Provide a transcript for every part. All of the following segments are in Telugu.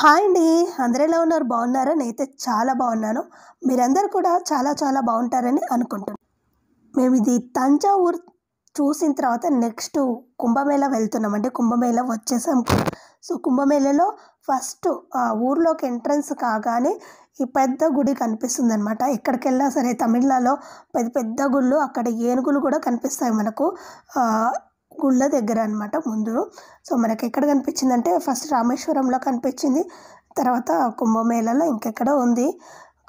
హాయ్ అండి. అందరూ ఎలా ఉన్నారు? బాగున్నారా? నేనైతే చాలా బాగున్నాను. మీరందరూ కూడా చాలా చాలా బాగుంటారని అనుకుంటున్నాను. మేము ఇది తంజావూరు చూసిన తర్వాత నెక్స్ట్ కుంభమేళా వెళ్తున్నామండి. కుంభమేళా వచ్చేసాం కూడా. సో కుంభమేళాలో ఫస్ట్ ఊర్లోకి ఎంట్రన్స్ కాగానే ఈ పెద్ద గుడి కనిపిస్తుందనమాట. ఎక్కడికెళ్ళినా సరే తమిళనాడులో పెద్ద పెద్ద గుళ్ళు, అక్కడ ఏనుగులు కూడా కనిపిస్తాయి మనకు గుళ్ళ దగ్గర అనమాట ముందు. సో మనకి ఎక్కడ కనిపించిందంటే ఫస్ట్ రామేశ్వరంలో కనిపించింది, తర్వాత కుంభమేళాలో ఇంకెక్కడో ఉంది,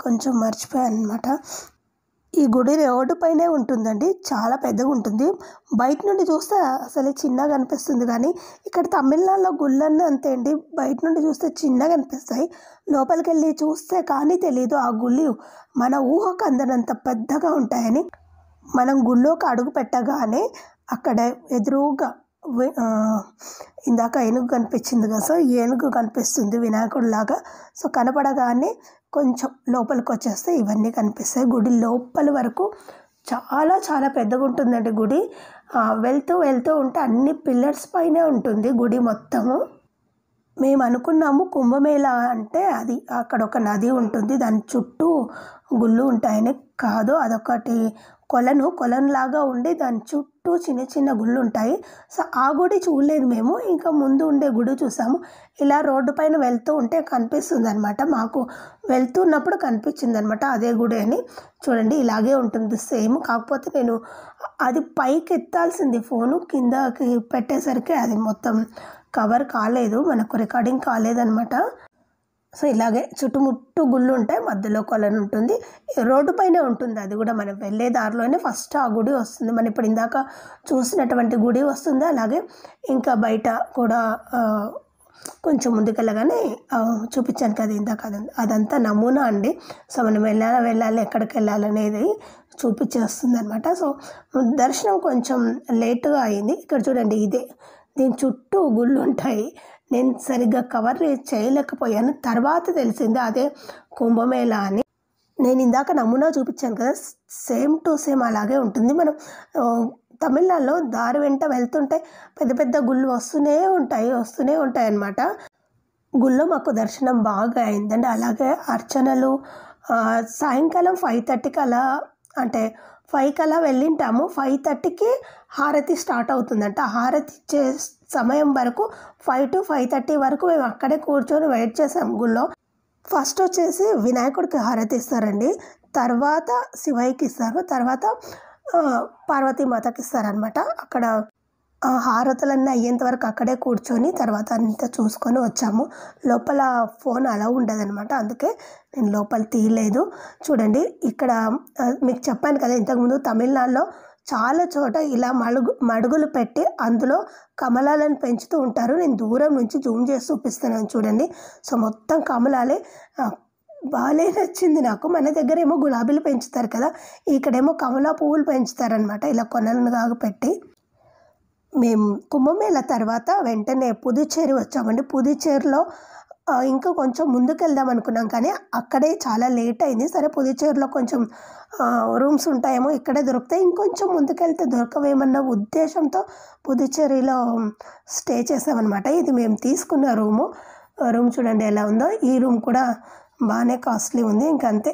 కొంచెం మర్చిపోయాను అనమాట. ఈ గుడి రోడ్డు పైనే ఉంటుందండి, చాలా పెద్దగా ఉంటుంది. బయట నుండి చూస్తే అసలు చిన్నగా అనిపిస్తుంది, కానీ ఇక్కడ తమిళనాడులో గుళ్ళన్నీ అంతే అండి. బయట నుండి చూస్తే చిన్నగా అనిపిస్తాయి, లోపలికి వెళ్ళి చూస్తే కానీ తెలీదు ఆ గుళ్ళు మన ఊహకు అందనంత పెద్దగా ఉంటాయని. మనం గుళ్ళోకి అడుగు పెట్టగానే అక్కడ ఎదురుగా ఇందాక ఏనుగు కనిపించింది కదా, సో ఏనుగు కనిపిస్తుంది వినాయకుడిలాగా. సో కనపడగానే కొంచెం లోపలికి వచ్చేస్తే ఇవన్నీ కనిపిస్తాయి. గుడి లోపల వరకు చాలా చాలా పెద్దగా ఉంటుందండి గుడి. వెళ్తూ వెళ్తూ ఉంటే అన్ని పిల్లర్స్ పైనే ఉంటుంది గుడి మొత్తము. మేము అనుకున్నాము కుంభమేళా అంటే అది అక్కడ ఒక నది ఉంటుంది, దాని చుట్టూ గుళ్ళు ఉంటాయని. కాదు, అదొకటి కొలనులాగా ఉండి దాని చుట్టూ చిన్న చిన్న గుళ్ళు ఉంటాయి. సో ఆ గుడి చూడలేదు మేము, ఇంకా ముందు ఉండే గుడి చూసాము. ఇలా రోడ్డు పైన వెళ్తూ ఉంటే కనిపిస్తుంది అనమాట, మాకు వెళ్తున్నప్పుడు కనిపించింది అనమాట అదే గుడి అని. చూడండి ఇలాగే ఉంటుంది సేమ్, కాకపోతే నేను అది పైకి ఎత్తాల్సింది ఫోను, కిందకి పెట్టేసరికి అది మొత్తం కవర్ కాలేదు, మనకు రికార్డింగ్ కాలేదనమాట. సో ఇలాగే చుట్టుముట్టు గుళ్ళు ఉంటాయి, మధ్యలో కొలను ఉంటుంది, రోడ్డు పైనే ఉంటుంది. అది కూడా మనం వెళ్ళే దారిలోనే ఫస్ట్ ఆ గుడి వస్తుంది. మనం ఇప్పుడు ఇందాక చూసినటువంటి గుడి వస్తుంది, అలాగే ఇంకా బయట కూడా కొంచెం ముందుకెళ్ళగానే చూపించాను కదా ఇందాక, అదంతా నమూనా అండి. సో మనం వెళ్ళాలి ఎక్కడికి వెళ్ళాలనేది చూపించేస్తుంది అనమాట. సో దర్శనం కొంచెం లేటుగా అయింది. ఇక్కడ చూడండి ఇదే, దీని చుట్టూ గుళ్ళు ఉంటాయి. నేను సరిగ్గా కవర్ చేయలేకపోయాను, తర్వాత తెలిసింది అదే కుంభమేళా అని. నేను ఇందాక నమూనా చూపించాను కదా, సేమ్ టు సేమ్ అలాగే ఉంటుంది. మనం తమిళనాడులో దారి వెంట వెళ్తుంటే పెద్ద పెద్ద గుళ్ళు వస్తూనే ఉంటాయి అన్నమాట. గుళ్ళో మాకు దర్శనం బాగా అయిందండి. అలాగే అర్చనలు సాయంకాలం 5:30కి అలా, అంటే 5కి అలా వెళ్ళింటాము. 5:30కి హారతి స్టార్ట్ అవుతుందంట. హారతి ఇచ్చే సమయం వరకు 5 to 5:30 వరకు మేము అక్కడే కూర్చొని వెయిట్ చేసాం గుళ్ళో. ఫస్ట్ వచ్చేసి వినాయకుడికి హారతి ఇస్తారండి, తర్వాత శివయ్యకి ఇస్తారు, తర్వాత పార్వతీమాతకి ఇస్తారనమాట. అక్కడ హారతులన్నీ అయ్యేంత వరకు అక్కడే కూర్చొని తర్వాత అంతా చూసుకొని వచ్చాము. లోపల ఫోన్ అలా ఉండదనమాట, అందుకే నేను లోపల తీయలేదు. చూడండి ఇక్కడ మీకు చెప్పాను కదా ఇంతకుముందు, తమిళనాడులో చాలా చోట ఇలా మడుగులు పెట్టి అందులో కమలాలను పెంచుతూ ఉంటారు. నేను దూరం నుంచి జూమ్ చేసి చూపిస్తున్నాను చూడండి. సో మొత్తం కమలాలే, బాగానే నచ్చింది నాకు. మన దగ్గర ఏమో గులాబీలు పెంచుతారు కదా, ఇక్కడేమో కమలా పువ్వులు పెంచుతారనమాట ఇలా కొనలుగా పెట్టి. మేము కుంభమేళా తర్వాత వెంటనే పుదుచ్చేరి వచ్చామండి. పుదుచ్చేరిలో ఇంకా కొంచెం ముందుకు వెళ్దాం అనుకున్నాం, కానీ అక్కడే చాలా లేట్ అయింది. సరే పుదుచ్చేరిలో కొంచెం రూమ్స్ ఉంటాయేమో, ఇక్కడే దొరుకుతాయి, ఇంకొంచెం ముందుకెళ్తే దొరకవేమన్న ఉద్దేశంతో పుదుచ్చేరిలో స్టే చేసామన్నమాట. ఇది మేము తీసుకున్న రూమ్ చూడండి ఎలా ఉందో. ఈ రూమ్ కూడా బాగానే కాస్ట్లీ ఉంది. ఇంకంతే,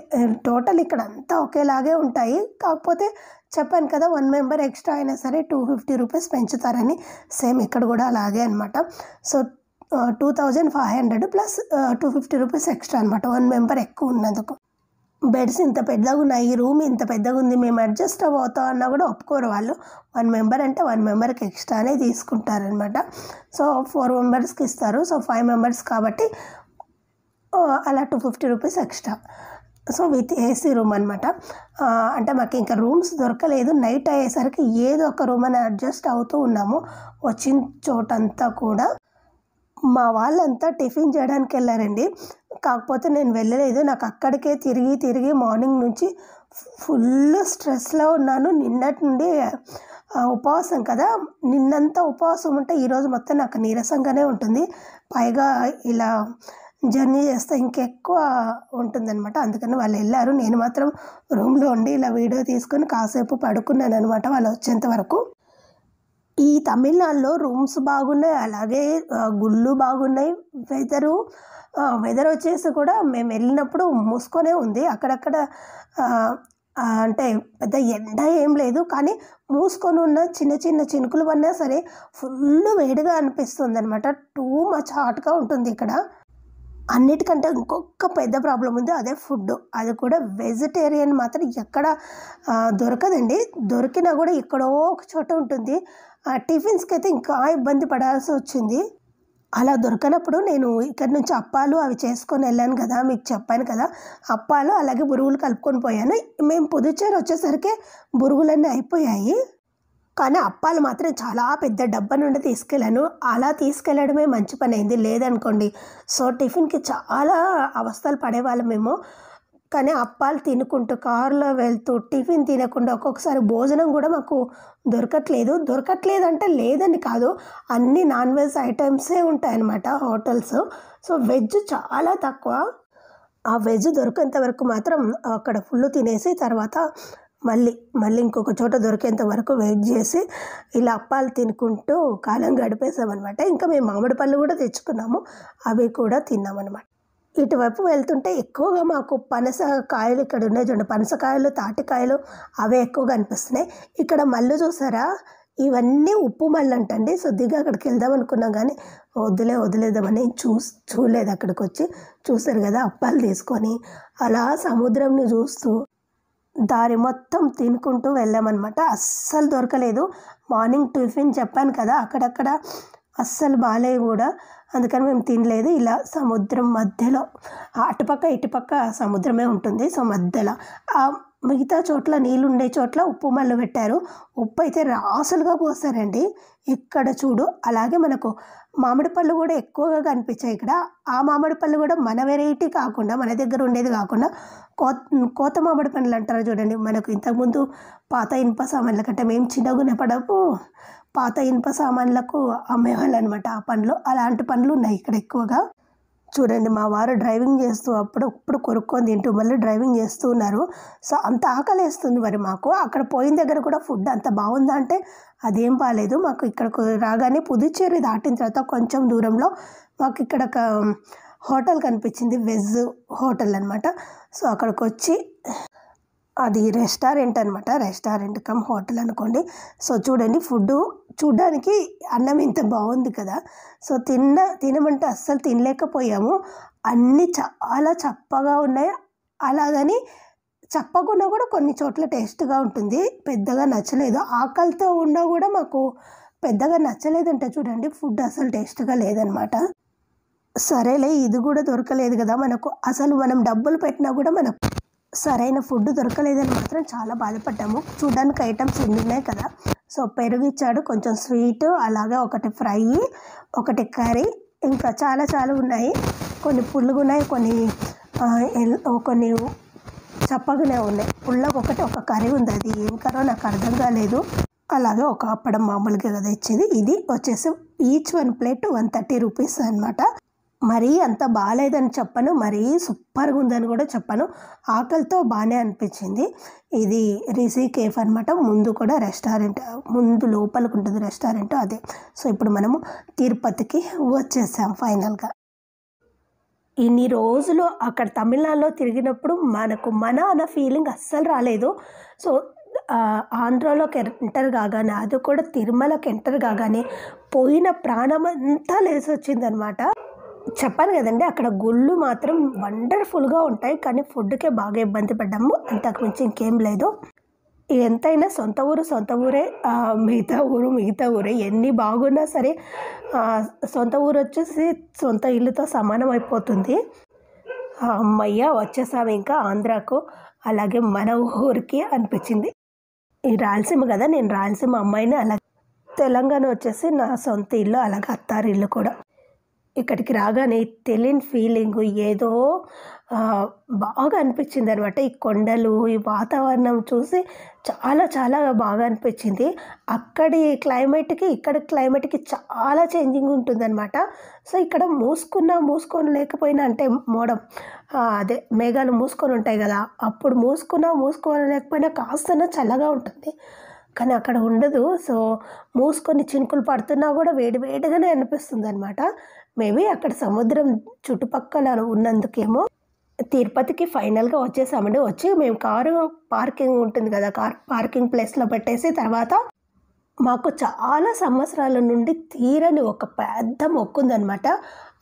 టోటల్ ఇక్కడ అంతా ఒకేలాగే ఉంటాయి. కాకపోతే చెప్పాను కదా 1 మెంబర్ ఎక్స్ట్రా అయినా సరే 250 రూపీస్ పెంచుతారని, సేమ్ ఇక్కడ కూడా అలాగే అనమాట. సో 2500 ప్లస్ 250 రూపీస్ ఎక్స్ట్రా అనమాట 1 మెంబర్ ఎక్కువ ఉన్నందుకు. బెడ్స్ ఇంత పెద్దగా ఉన్నాయి, ఈ రూమ్ ఇంత పెద్దగా ఉంది, మేము అడ్జస్ట్ అవుతాం అన్నా కూడా ఒప్పుకోరు వాళ్ళు. 1 మెంబర్ అంటే 1 మెంబర్కి ఎక్స్ట్రానే తీసుకుంటారనమాట. సో 4 మెంబర్స్కి ఇస్తారు, సో 5 మెంబర్స్ కాబట్టి అలా 250 rupees extra. So with AC room అనమాట. అంటే మాకు ఇంకా రూమ్స్ దొరకలేదు, నైట్ అయ్యేసరికి ఏదో ఒక రూమ్ అని అడ్జస్ట్ అవుతూ ఉన్నాము. వచ్చిన చోటంతా కూడా మా వాళ్ళంతా టిఫిన్ చేయడానికి వెళ్ళారండి, కాకపోతే నేను వెళ్ళలేదు. నాకు అక్కడికే తిరిగి మార్నింగ్ నుంచి ఫుల్ స్ట్రెస్లో ఉన్నాను. నిన్నటి నుండి ఉపవాసం కదా, నిన్నంతా ఉపవాసం ఉంటే ఈరోజు మొత్తం నాకు నీరసంగానే ఉంటుంది. పైగా ఇలా జర్నీ చేస్తే ఇంకెక్కువ ఉంటుందన్నమాట. అందుకని వాళ్ళు వెళ్ళారు, నేను మాత్రం రూమ్లో ఉండి ఇలా వీడియో తీసుకొని కాసేపు పడుకున్నాను అనమాట వాళ్ళు వచ్చేంత వరకు. ఈ తమిళనాడులో రూమ్స్ బాగున్నాయి, అలాగే గుళ్ళు బాగున్నాయి. వెదర్ వచ్చేసి కూడా మేము వెళ్ళినప్పుడు మూసుకొనే ఉంది. అక్కడక్కడ అంటే పెద్ద ఎండ ఏం లేదు, కానీ మూసుకొని ఉన్న చిన్న చిన్న చినుకులు పడినా సరే ఫుల్ వేడిగా అనిపిస్తుంది అనమాట. టూ మచ్ హాట్గా ఉంటుంది ఇక్కడ. అన్నిటికంటే ఇంకొక పెద్ద ప్రాబ్లం ఉంది, అదే ఫుడ్. అది కూడా వెజిటేరియన్ మాత్రం ఎక్కడ దొరకదండి. దొరికినా కూడా ఎక్కడో ఒక చోట ఉంటుంది. టిఫిన్స్కి అయితే ఇంకా ఇబ్బంది పడాల్సి వచ్చింది. అలా దొరకనప్పుడు నేను ఇక్కడ నుంచి అప్పాలు అవి చేసుకొని వెళ్ళాను కదా, మీకు చెప్పాను కదా, అప్పాలు అలాగే బురుగులు కలుపుకొని పోయాను. మేము పుదుచ్చేరి వచ్చేసరికి బురుగులన్నీ అయిపోయాయి, కానీ అప్పాలు మాత్రం చాలా పెద్ద డబ్బా నుండి తీసుకెళ్ళాను. అలా తీసుకెళ్ళడమే మంచి పని అయింది, లేదనుకోండి సో టిఫిన్కి చాలా అవస్థలు పడేవాళ్ళం మేము. కానీ అప్పాలు తినుకుంటూ కారులో వెళ్తూ టిఫిన్ తినకుండా ఒక్కొక్కసారి భోజనం కూడా మాకు దొరకట్లేదు అంటే లేదని కాదు, అన్ని నాన్ వెజ్ ఐటమ్సే ఉంటాయన్నమాట హోటల్స్. సో వెజ్ చాలా తక్కువ. ఆ వెజ్ దొరికేంత వరకు మాత్రం అక్కడ ఫుల్ తినేసి తర్వాత మళ్ళీ ఇంకొక చోట దొరికేంత వరకు వెయిట్ చేసి ఇలా అప్పాలు తినుకుంటూ కాలం గడిపేసామన్నమాట. ఇంకా మేము మామిడి పళ్ళు కూడా తెచ్చుకున్నాము, అవి కూడా తిన్నామన్నమాట. ఇటువైపు వెళ్తుంటే ఎక్కువగా మాకు పనసకాయలు ఇక్కడ ఉన్నాయి చూడండి, పనసకాయలు తాటికాయలు అవే ఎక్కువగా అనిపిస్తున్నాయి. ఇక్కడ మళ్ళు చూసారా, ఇవన్నీ ఉప్పు మళ్ళు అంటండి. కొద్దిగా అక్కడికి వెళ్దాం అనుకున్నాం కానీ వదిలేద్దామని చూడలేదు. అక్కడికి వచ్చి చూసారు కదా, అప్పాలు తీసుకొని అలా సముద్రంని చూస్తూ దారి మొత్తం తినుకుంటూ వెళ్ళామన్నమాట. అస్సలు దొరకలేదు. మార్నింగ్ టిఫిన్ చెప్పాను కదా, అక్కడక్కడ అస్సలు బాగాలేవు కూడా, అందుకని మేము తినలేదు. ఇలా సముద్రం మధ్యలో అటుపక్క ఇటుపక్క సముద్రమే ఉంటుంది. సో మధ్యలో మిగతా చోట్ల నీళ్ళు ఉండే చోట్ల ఉప్పు మళ్ళు పెట్టారు. ఉప్పు అయితే రాసులుగా పోస్తారండి ఇక్కడ చూడు. అలాగే మనకు మామిడి పళ్ళు కూడా ఎక్కువగా కనిపించాయి ఇక్కడ. ఆ మామిడి పళ్ళు కూడా మన వెరైటీ కాకుండా, మన దగ్గర ఉండేది కాకుండా కోత మామిడి పండ్లు అంటారు చూడండి. మనకు ఇంతకుముందు పాత ఇనుప సామాన్ల కంటే మేము చిన్నగున్నప్పుడు పాత ఇనుప సామాన్లకు అమ్మేవాళ్ళు అనమాట ఆ పండ్లు. అలాంటి పండ్లు ఉన్నాయి ఇక్కడ ఎక్కువగా. చూడండి, మా వారు డ్రైవింగ్ చేస్తూ అప్పుడు కొరుక్కొని తింటూ మళ్ళీ డ్రైవింగ్ చేస్తూ ఉన్నారు. సో అంత ఆకలి వేస్తుంది మరి మాకు. అక్కడ పోయిన దగ్గర కూడా ఫుడ్ అంత బాగుందా అంటే అదేం బాగాలేదు. మాకు ఇక్కడకు రాగానే పుదుచ్చేరి దాటిన తర్వాత కొంచెం దూరంలో మాకు ఇక్కడ ఒక హోటల్ కనిపించింది, వెజ్ హోటల్ అనమాట. సో అక్కడికి వచ్చి, అది రెస్టారెంట్ అనమాట, రెస్టారెంట్ కమ్ హోటల్ అనుకోండి. సో చూడండి, ఫుడ్ చూడడానికి అన్నం ఇంత బాగుంది కదా. సో తినమంటే అస్సలు తినలేకపోయాము. అన్నీ చాలా చప్పగా ఉన్నాయి. అలాగని చప్పకుండా కూడా కొన్ని చోట్ల టేస్ట్గా ఉంటుంది. పెద్దగా నచ్చలేదు. ఆకలితో ఉన్నా కూడా మాకు పెద్దగా నచ్చలేదంటే చూడండి, ఫుడ్ అసలు టేస్ట్గా లేదనమాట. సరేలే, ఇది కూడా దొరకలేదు కదా మనకు, అసలు మనం డబ్బులు పెట్టినా కూడా మనకు సరైన ఫుడ్ దొరకలేదని మాత్రం చాలా బాధపడ్డాము. చూడడానికి ఐటమ్స్ ఎన్ని ఉన్నాయి కదా. సో పెరుగు ఇచ్చాడు, కొంచెం స్వీట్, అలాగే ఒకటి ఫ్రై, ఒకటి కర్రీ, ఇంకా చాలా ఉన్నాయి. కొన్ని పుల్లగా ఉన్నాయి, కొన్ని చప్పగానే ఉన్నాయి. పుల్లగా ఒక కర్రీ ఉంది, అది ఏం కర్రో నాకు అర్థం కాలేదు. అలాగే ఒక అప్పడం మామూలుగా కదా ఇచ్చేది. ఇది వచ్చేసి ఈచ్ వన్ ప్లేట్ 130 రూపీస్ అనమాట. మరీ అంత బాగాలేదని చెప్పను, మరీ సూపర్గా ఉందని కూడా చెప్పను. ఆకలితో బాగానే అనిపించింది. ఇది రిషి కేఫ్ అనమాట. ముందు కూడా రెస్టారెంట్, ముందు లోపలికి ఉంటుంది రెస్టారెంట్ అదే. సో ఇప్పుడు మనము తిరుపతికి వచ్చేసాం ఫైనల్గా. ఇన్ని రోజులు అక్కడ తమిళనాడులో తిరిగినప్పుడు మనకు అన్న ఫీలింగ్ అస్సలు రాలేదు. సో ఆంధ్రాలోకి ఎంటర్ కాగానే, అది కూడా తిరుమలకి ఎంటర్ కాగానే పోయిన ప్రాణం అంతా లేసి వచ్చిందనమాట. చెప్పాను కదండి, అక్కడ గుళ్ళు మాత్రం వండర్ఫుల్గా ఉంటాయి, కానీ ఫుడ్కే బాగా ఇబ్బంది పడ్డాము. అంతకుమించి ఇంకేం లేదు. ఎంతైనా సొంత ఊరే, మిగతా ఊరే. ఎన్ని బాగున్నా సరే సొంత ఊరు వచ్చేసి సొంత ఇల్లుతో సమానం అయిపోతుంది. అమ్మయ్య వచ్చేసాము ఇంకా ఆంధ్రాకు, అలాగే మన ఊరికి అనిపించింది. ఈ రాయలసీమ కదా, నేను రాయలసీమ అమ్మాయిని. అలాగే తెలంగాణ వచ్చేసి నా సొంత ఇల్లు, అలాగే అత్తారి ఇల్లు కూడా. ఇక్కడికి రాగానే తెలియని ఫీలింగ్ ఏదో బాగా అనిపించింది అనమాట. ఈ కొండలు, ఈ వాతావరణం చూసి చాలా బాగా అనిపించింది. అక్కడి క్లైమేట్కి ఇక్కడి క్లైమేట్కి చాలా చేంజింగ్ ఉంటుందన్నమాట. సో ఇక్కడ మూసుకొని లేకపోయినా అంటే అదే మేఘాలు మూసుకొని ఉంటాయి కదా, అప్పుడు మూసుకొని లేకపోయినా కాస్త చల్లగా ఉంటుంది. కానీ అక్కడ ఉండదు. సో మూసుకొని చినుకులు పడుతున్నా కూడా వేడి వేడిగానే అనిపిస్తుంది అనమాట. మేబీ అక్కడ సముద్రం చుట్టుపక్కల ఉన్నందుకేమో. తిరుపతికి ఫైనల్గా వచ్చేసామండి. వచ్చి మేము కారు పార్కింగ్ ఉంటుంది కదా, కార్ పార్కింగ్ ప్లేస్లో పెట్టేసి తర్వాత మాకు చాలా సంవత్సరాల నుండి తీరని ఒక పెద్ద మొక్కు ఉందన్నమాట.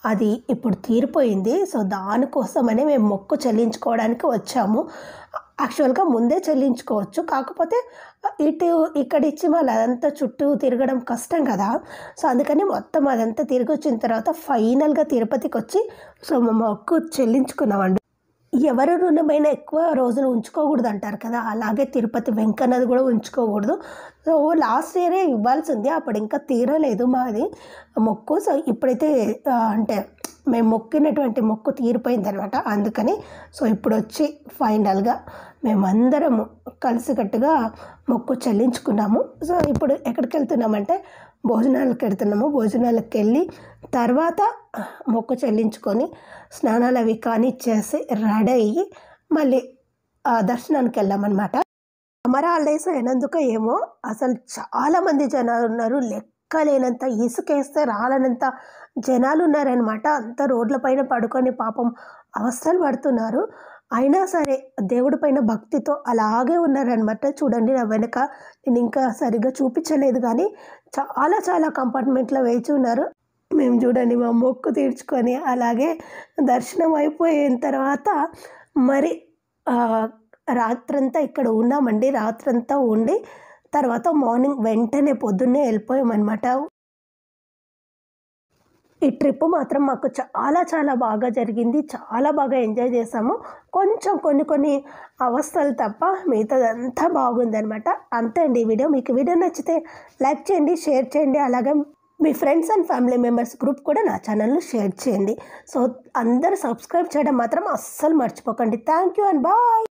అది ఇప్పుడు తీరిపోయింది. సో దానికోసమని మేము మొక్కు చెల్లించుకోవడానికి వచ్చాము. యాక్చువల్గా ముందే చెల్లించుకోవచ్చు, కాకపోతే ఇక్కడ ఇచ్చి మళ్ళీ అదంతా చుట్టూ తిరగడం కష్టం కదా. సో అందుకని మొత్తం అదంతా తిరిగి వచ్చిన తర్వాత ఫైనల్గా తిరుపతికి వచ్చి సో మా మొక్కు చెల్లించుకున్నామండి. ఎవరు రుణమైనా ఎక్కువ రోజులు ఉంచుకోకూడదు అంటారు కదా, అలాగే తిరుపతి వెంకన్నది కూడా ఉంచుకోకూడదు. సో లాస్ట్ ఇయరే ఇవ్వాల్సింది, అప్పుడు ఇంకా తీరలేదు మాది మొక్కు. సో ఇప్పుడైతే అంటే మేము మొక్కినటువంటి మొక్కు తీరిపోయింది అనమాట. అందుకని సో ఇప్పుడు వచ్చి ఫైనల్గా మేమందరము కలిసికట్టుగా మొక్కు చెల్లించుకున్నాము. సో ఇప్పుడు ఎక్కడికి వెళ్తున్నామంటే భోజనాలకు వెళ్తున్నాము. భోజనాలకు వెళ్ళి తర్వాత మొక్కు చెల్లించుకొని స్నానాలు అవి కానీ చేసి రెడీ అయ్యి మళ్ళీ దర్శనానికి వెళ్ళామన్నమాట. సమ్మర్ హాలిడేస్ అయినందుకు ఏమో అసలు చాలామంది జనాలు ఉన్నారు, లెక్కలేనంత, ఇసుకేస్తే రాలనంత జనాలు ఉన్నారనమాట. అంత రోడ్లపైన పడుకొని పాపం అవస్థలు పడుతున్నారు. అయినా సరే దేవుడి పైన భక్తితో అలాగే ఉన్నారనమాట. చూడండి నా వెనక, నేను ఇంకా సరిగ్గా చూపించలేదు కానీ చాలా చాలా కంపార్ట్మెంట్లో వేచి ఉన్నారు. మేము చూడండి మా మొక్కు తీర్చుకొని అలాగే దర్శనం అయిపోయిన తర్వాత మరి రాత్రంతా ఇక్కడ ఉన్నామండి. రాత్రంతా ఉండి తర్వాత మార్నింగ్ వెంటనే పొద్దున్నే వెళ్ళిపోయామన్నమాట. ఈ ట్రిప్ మాత్రం మాకు చాలా చాలా బాగా జరిగింది. చాలా బాగా ఎంజాయ్ చేసాము. కొంచెం కొన్ని అవస్థలు తప్ప మిగతాదంతా బాగుందనమాట. అంతే అండి ఈ వీడియో. మీకు వీడియో నచ్చితే లైక్ చేయండి, షేర్ చేయండి. అలాగే మీ friends and family members group కూడా నా ఛానల్ను షేర్ చేయండి. సో అందరూ సబ్స్క్రైబ్ చేయడం మాత్రం అస్సలు మర్చిపోకండి. Thank you and bye.